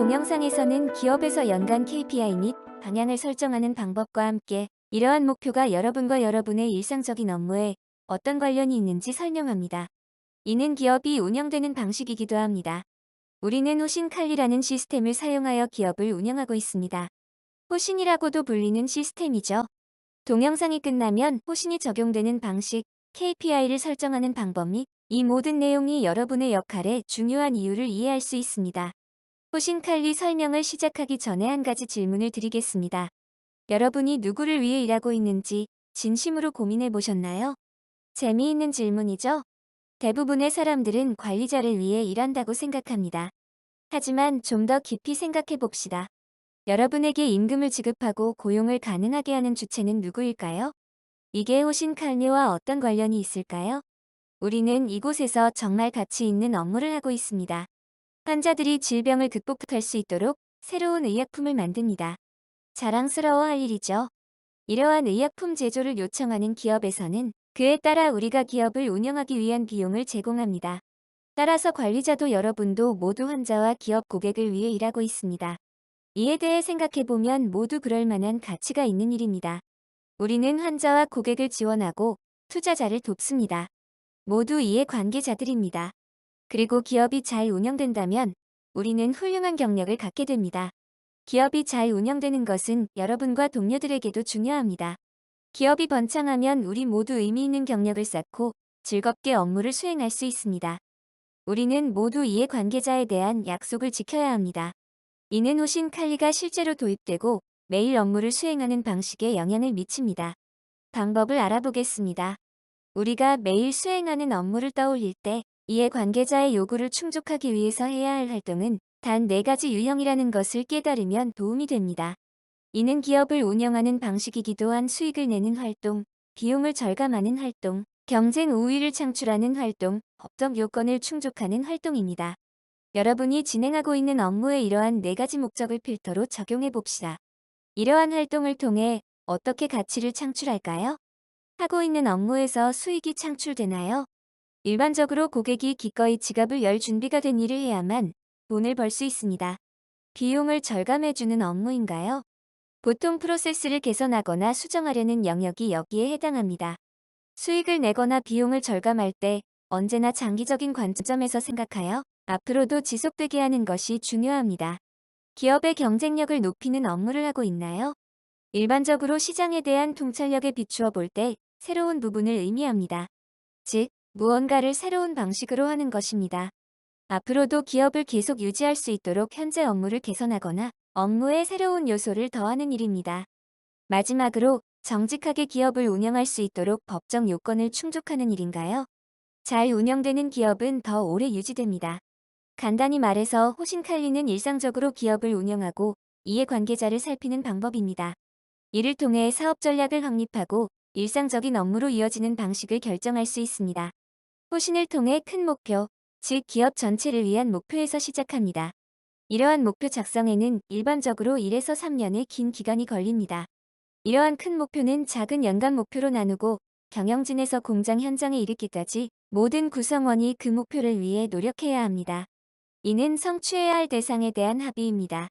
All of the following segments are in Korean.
동영상에서는 기업에서 연간 KPI 및 방향을 설정하는 방법과 함께 이러한 목표가 여러분과 여러분의 일상적인 업무에 어떤 관련이 있는지 설명합니다. 이는 기업이 운영되는 방식이기도 합니다. 우리는 호신칼리라는 시스템을 사용하여 기업을 운영하고 있습니다. 호신이라고도 불리는 시스템이죠. 동영상이 끝나면 호신이 적용되는 방식, KPI를 설정하는 방법 및 이 모든 내용이 여러분의 역할의 중요한 이유를 이해할 수 있습니다. 호신칼리 설명을 시작하기 전에 한 가지 질문을 드리겠습니다. 여러분이 누구를 위해 일하고 있는지 진심으로 고민해 보셨나요? 재미있는 질문이죠? 대부분의 사람들은 관리자를 위해 일한다고 생각합니다. 하지만 좀 더 깊이 생각해 봅시다. 여러분에게 임금을 지급하고 고용을 가능하게 하는 주체는 누구일까요? 이게 호신칼리와 어떤 관련이 있을까요? 우리는 이곳에서 정말 가치 있는 업무를 하고 있습니다. 환자들이 질병을 극복할 수 있도록 새로운 의약품을 만듭니다. 자랑스러워할 일이죠. 이러한 의약품 제조를 요청하는 기업에서는 그에 따라 우리가 기업을 운영하기 위한 비용을 제공합니다. 따라서 관리자도 여러분도 모두 환자와 기업 고객을 위해 일하고 있습니다. 이에 대해 생각해보면 모두 그럴 만한 가치가 있는 일입니다. 우리는 환자와 고객을 지원하고 투자자를 돕습니다. 모두 이해 관계자들입니다. 그리고 기업이 잘 운영된다면 우리는 훌륭한 경력을 갖게 됩니다. 기업이 잘 운영되는 것은 여러분과 동료들에게도 중요합니다. 기업이 번창하면 우리 모두 의미 있는 경력을 쌓고 즐겁게 업무를 수행할 수 있습니다. 우리는 모두 이해 관계자에 대한 약속을 지켜야 합니다. 이는 호신칼리가 실제로 도입되고 매일 업무를 수행하는 방식에 영향을 미칩니다. 방법을 알아보겠습니다. 우리가 매일 수행하는 업무를 떠올릴 때 이해 관계자의 요구를 충족하기 위해서 해야 할 활동은 단 4가지 유형이라는 것을 깨달으면 도움이 됩니다. 이는 기업을 운영하는 방식이기도 한 수익을 내는 활동, 비용을 절감하는 활동, 경쟁 우위를 창출하는 활동, 법적 요건을 충족하는 활동입니다. 여러분이 진행하고 있는 업무의 이러한 4가지 목적을 필터로 적용해 봅시다. 이러한 활동을 통해 어떻게 가치를 창출할까요? 하고 있는 업무에서 수익이 창출되나요? 일반적으로 고객이 기꺼이 지갑을 열 준비가 된 일을 해야만 돈을 벌 수 있습니다. 비용을 절감해주는 업무인가요? 보통 프로세스를 개선하거나 수정하려는 영역이 여기에 해당합니다. 수익을 내거나 비용을 절감할 때 언제나 장기적인 관점에서 생각하여 앞으로도 지속되게 하는 것이 중요합니다. 기업의 경쟁력을 높이는 업무를 하고 있나요? 일반적으로 시장에 대한 통찰력에 비추어 볼 때 새로운 부분을 의미합니다. 즉, 무언가를 새로운 방식으로 하는 것입니다. 앞으로도 기업을 계속 유지할 수 있도록 현재 업무를 개선하거나 업무에 새로운 요소를 더하는 일입니다. 마지막으로 정직하게 기업을 운영할 수 있도록 법적 요건을 충족하는 일인가요? 잘 운영되는 기업은 더 오래 유지됩니다. 간단히 말해서 호신칼리는 일상적으로 기업을 운영하고 이해관계자를 살피는 방법입니다. 이를 통해 사업 전략을 확립하고 일상적인 업무로 이어지는 방식을 결정할 수 있습니다. 호신을 통해 큰 목표, 즉 기업 전체를 위한 목표에서 시작합니다. 이러한 목표 작성에는 일반적으로 1에서 3년의 긴 기간이 걸립니다. 이러한 큰 목표는 작은 연간 목표로 나누고 경영진에서 공장 현장에 이르기까지 모든 구성원이 그 목표를 위해 노력해야 합니다. 이는 성취해야 할 대상에 대한 합의입니다.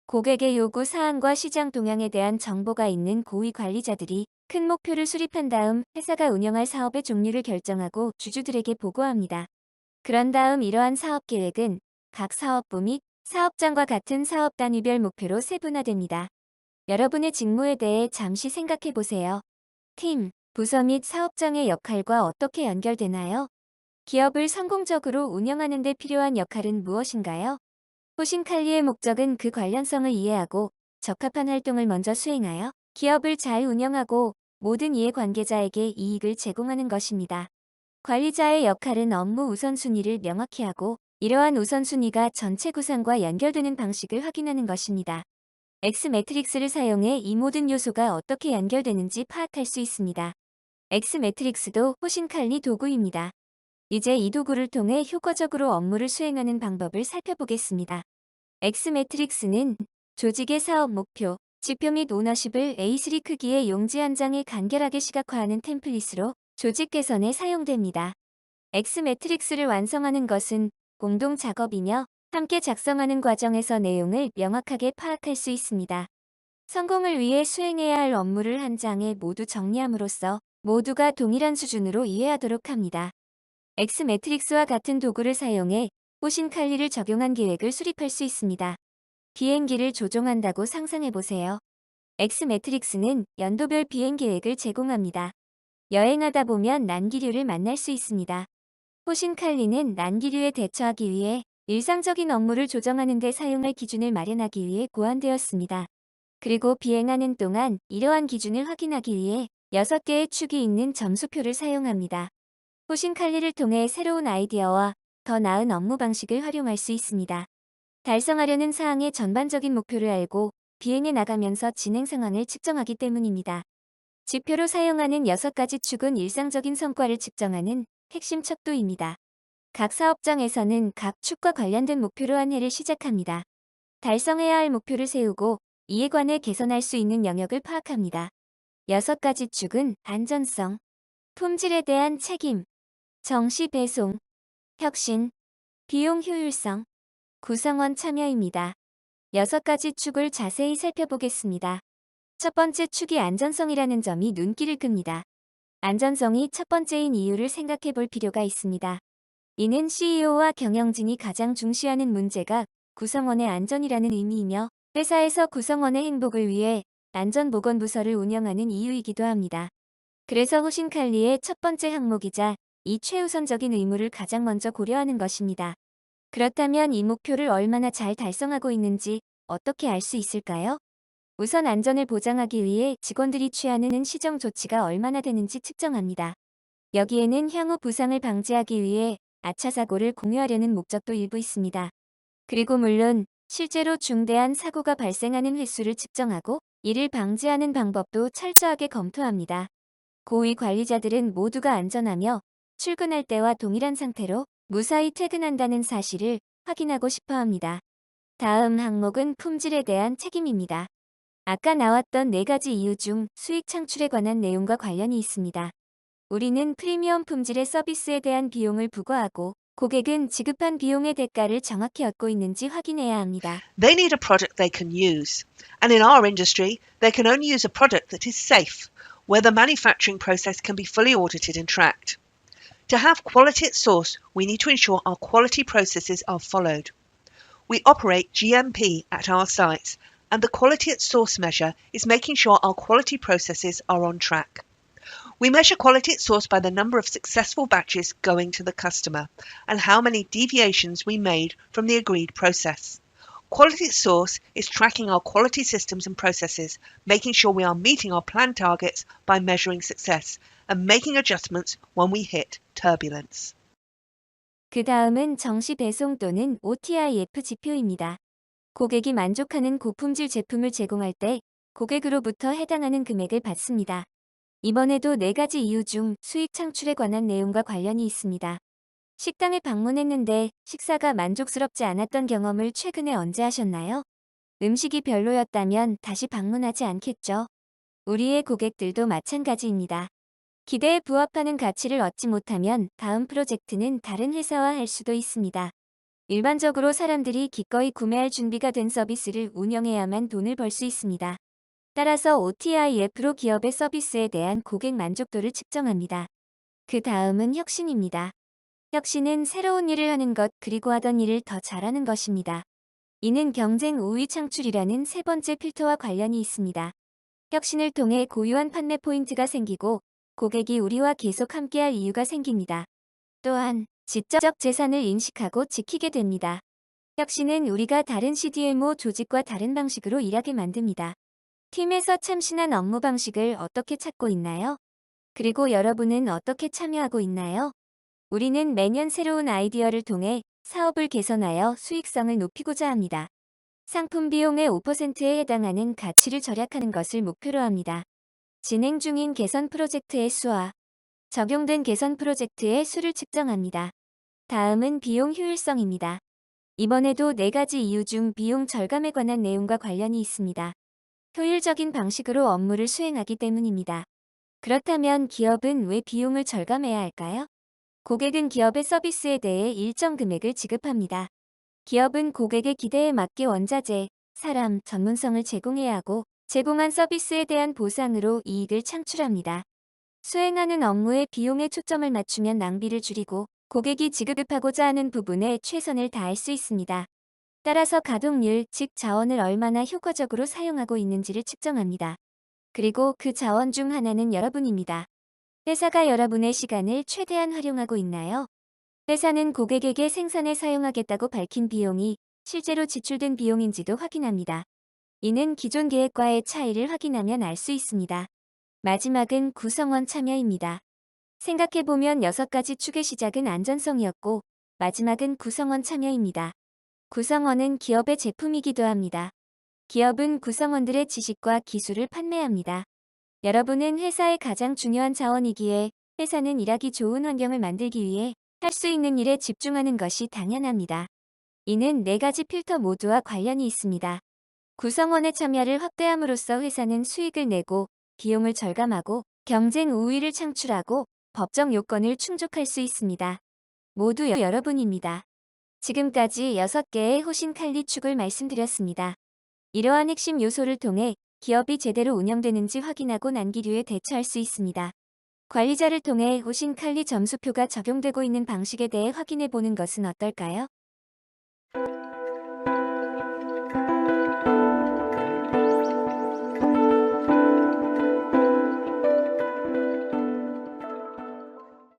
고객의 요구 사항과 시장 동향에 대한 정보가 있는 고위 관리자들이 큰 목표를 수립한 다음 회사가 운영할 사업의 종류를 결정하고 주주들에게 보고합니다. 그런 다음 이러한 사업 계획은 각 사업부 및 사업장과 같은 사업 단위별 목표로 세분화됩니다. 여러분의 직무에 대해 잠시 생각해 보세요. 팀, 부서 및 사업장의 역할과 어떻게 연결되나요? 기업을 성공적으로 운영하는 데 필요한 역할은 무엇인가요? 호신칼리의 목적은 그 관련성을 이해하고 적합한 활동을 먼저 수행하여 기업을 잘 운영하고 모든 이해관계자에게 이익을 제공하는 것입니다. 관리자의 역할은 업무 우선순위를 명확히 하고 이러한 우선순위가 전체 구상과 연결되는 방식을 확인하는 것입니다. X 매트릭스를 사용해 이 모든 요소가 어떻게 연결되는지 파악할 수 있습니다. X 매트릭스도 호신칼리 도구입니다. 이제 이 도구를 통해 효과적으로 업무를 수행하는 방법을 살펴보겠습니다. X 매트릭스는 조직의 사업 목표, 지표 및 오너십을 A3 크기의 용지 한 장에 간결하게 시각화하는 템플릿으로 조직 개선에 사용됩니다. X 매트릭스를 완성하는 것은 공동 작업이며 함께 작성하는 과정에서 내용을 명확하게 파악할 수 있습니다. 성공을 위해 수행해야 할 업무를 한 장에 모두 정리함으로써 모두가 동일한 수준으로 이해하도록 합니다. X 매트릭스와 같은 도구를 사용해 호신 칼리를 적용한 계획을 수립할 수 있습니다. 비행기를 조종한다고 상상해보세요. X 매트릭스는 연도별 비행 계획을 제공합니다. 여행하다 보면 난기류를 만날 수 있습니다. 호신 칼리는 난기류에 대처하기 위해 일상적인 업무를 조정하는 데 사용할 기준을 마련하기 위해 고안되었습니다. 그리고 비행하는 동안 이러한 기준을 확인하기 위해 6개의 축이 있는 점수표를 사용합니다. 호신 칼리를 통해 새로운 아이디어와 더 나은 업무 방식을 활용할 수 있습니다. 달성하려는 사항의 전반적인 목표를 알고 비행에 나가면서 진행 상황을 측정하기 때문입니다. 지표로 사용하는 6가지 축은 일상적인 성과를 측정하는 핵심 척도입니다. 각 사업장에서는 각 축과 관련된 목표로 한 해를 시작합니다. 달성해야 할 목표를 세우고 이에 관해 개선할 수 있는 영역을 파악합니다. 6가지 축은 안전성, 품질에 대한 책임, 정시 배송, 혁신, 비용 효율성, 구성원 참여입니다. 6가지 축을 자세히 살펴보겠습니다. 첫 번째 축이 안전성이라는 점이 눈길을 끕니다. 안전성이 첫 번째인 이유를 생각해 볼 필요가 있습니다. 이는 CEO와 경영진이 가장 중시하는 문제가 구성원의 안전이라는 의미이며 회사에서 구성원의 행복을 위해 안전보건부서를 운영하는 이유이기도 합니다. 그래서 호신칼리의 첫 번째 항목이자 이 최우선적인 의무를 가장 먼저 고려하는 것입니다. 그렇다면 이 목표를 얼마나 잘 달성하고 있는지 어떻게 알 수 있을까요? 우선 안전을 보장하기 위해 직원들이 취하는 시정 조치가 얼마나 되는지 측정합니다. 여기에는 향후 부상을 방지하기 위해 아차 사고를 공유하려는 목적도 일부 있습니다. 그리고 물론 실제로 중대한 사고가 발생하는 횟수를 측정하고 이를 방지하는 방법도 철저하게 검토합니다. 고위 관리자들은 모두가 안전하며 출근할 때와 동일한 상태로 무사히 퇴근한다는 사실을 확인하고 싶어 합니다. 다음 항목은 품질에 대한 책임입니다. 아까 나왔던 4가지 이유 중 수익 창출에 관한 내용과 관련이 있습니다. 우리는 프리미엄 품질의 서비스에 대한 비용을 부과하고 고객은 지급한 비용의 대가를 정확히 얻고 있는지 확인해야 합니다. They need a product they can use. And in our industry, they can only use a product that is safe, where the manufacturing process can be fully audited and tracked. To have quality at source, we need to ensure our quality processes are followed. We operate GMP at our sites, and the quality at source measure is making sure our quality processes are on track. We measure quality at source by the number of successful batches going to the customer and how many deviations we made from the agreed process. Quality at source is tracking our quality systems and processes, making sure we are meeting our planned targets by measuring success and making adjustments when we hit turbulence. 그 다음은 정시 배송 또는 OTIF 지표입니다. 고객이 만족하는 고품질 제품을 제공할 때 고객으로부터 해당하는 금액을 받습니다. 이번에도 4가지 이유 중 수익 창출에 관한 내용과 관련이 있습니다. 식당에 방문했는데 식사가 만족스럽지 않았던 경험을 최근에 언제 하셨나요? 음식이 별로였다면 다시 방문하지 않겠죠. 우리의 고객들도 마찬가지입니다. 기대에 부합하는 가치를 얻지 못하면 다음 프로젝트는 다른 회사와 할 수도 있습니다. 일반적으로 사람들이 기꺼이 구매할 준비가 된 서비스를 운영해야만 돈을 벌 수 있습니다. 따라서 OTIF로 기업의 서비스에 대한 고객 만족도를 측정합니다. 그 다음은 혁신입니다. 혁신은 새로운 일을 하는 것 그리고 하던 일을 더 잘하는 것입니다. 이는 경쟁 우위 창출이라는 세 번째 필터와 관련이 있습니다. 혁신을 통해 고유한 판매 포인트가 생기고 고객이 우리와 계속 함께할 이유가 생깁니다. 또한 지적 재산을 인식하고 지키게 됩니다. 혁신은 우리가 다른 CDMO 조직과 다른 방식으로 일하게 만듭니다. 팀에서 참신한 업무 방식을 어떻게 찾고 있나요? 그리고 여러분은 어떻게 참여하고 있나요? 우리는 매년 새로운 아이디어를 통해 사업을 개선하여 수익성을 높이고자 합니다. 상품 비용의 5%에 해당하는 가치를 절약하는 것을 목표로 합니다. 진행 중인 개선 프로젝트의 수와 적용된 개선 프로젝트의 수를 측정합니다. 다음은 비용 효율성입니다. 이번에도 4가지 이유 중 비용 절감에 관한 내용과 관련이 있습니다. 효율적인 방식으로 업무를 수행하기 때문입니다. 그렇다면 기업은 왜 비용을 절감해야 할까요? 고객은 기업의 서비스에 대해 일정 금액을 지급합니다. 기업은 고객의 기대에 맞게 원자재, 사람, 전문성을 제공해야 하고 제공한 서비스에 대한 보상으로 이익을 창출합니다. 수행하는 업무의 비용에 초점을 맞추면 낭비를 줄이고 고객이 지급하고자 하는 부분에 최선을 다할 수 있습니다. 따라서 가동률, 즉 자원을 얼마나 효과적으로 사용하고 있는지를 측정합니다. 그리고 그 자원 중 하나는 여러분입니다. 회사가 여러분의 시간을 최대한 활용하고 있나요? 회사는 고객에게 생산에 사용하겠다고 밝힌 비용이 실제로 지출된 비용인지도 확인합니다. 이는 기존 계획과의 차이를 확인하면 알 수 있습니다. 마지막은 구성원 참여입니다. 생각해보면 6가지 축의 시작은 안전성이었고 마지막은 구성원 참여입니다. 구성원은 기업의 제품이기도 합니다. 기업은 구성원들의 지식과 기술을 판매합니다. 여러분은 회사의 가장 중요한 자원이기에 회사는 일하기 좋은 환경을 만들기 위해 할 수 있는 일에 집중하는 것이 당연합니다. 이는 4가지 필터 모두와 관련이 있습니다. 구성원의 참여를 확대함으로써 회사는 수익을 내고 비용을 절감하고 경쟁 우위를 창출하고 법적 요건을 충족할 수 있습니다. 모두 여러분입니다. 지금까지 6개의 호신 칼리 축을 말씀드렸습니다. 이러한 핵심 요소를 통해 기업이 제대로 운영되는지 확인하고 난기류에 대처할 수 있습니다. 관리자를 통해 호신 칼리 점수표가 적용되고 있는 방식에 대해 확인해 보는 것은 어떨까요?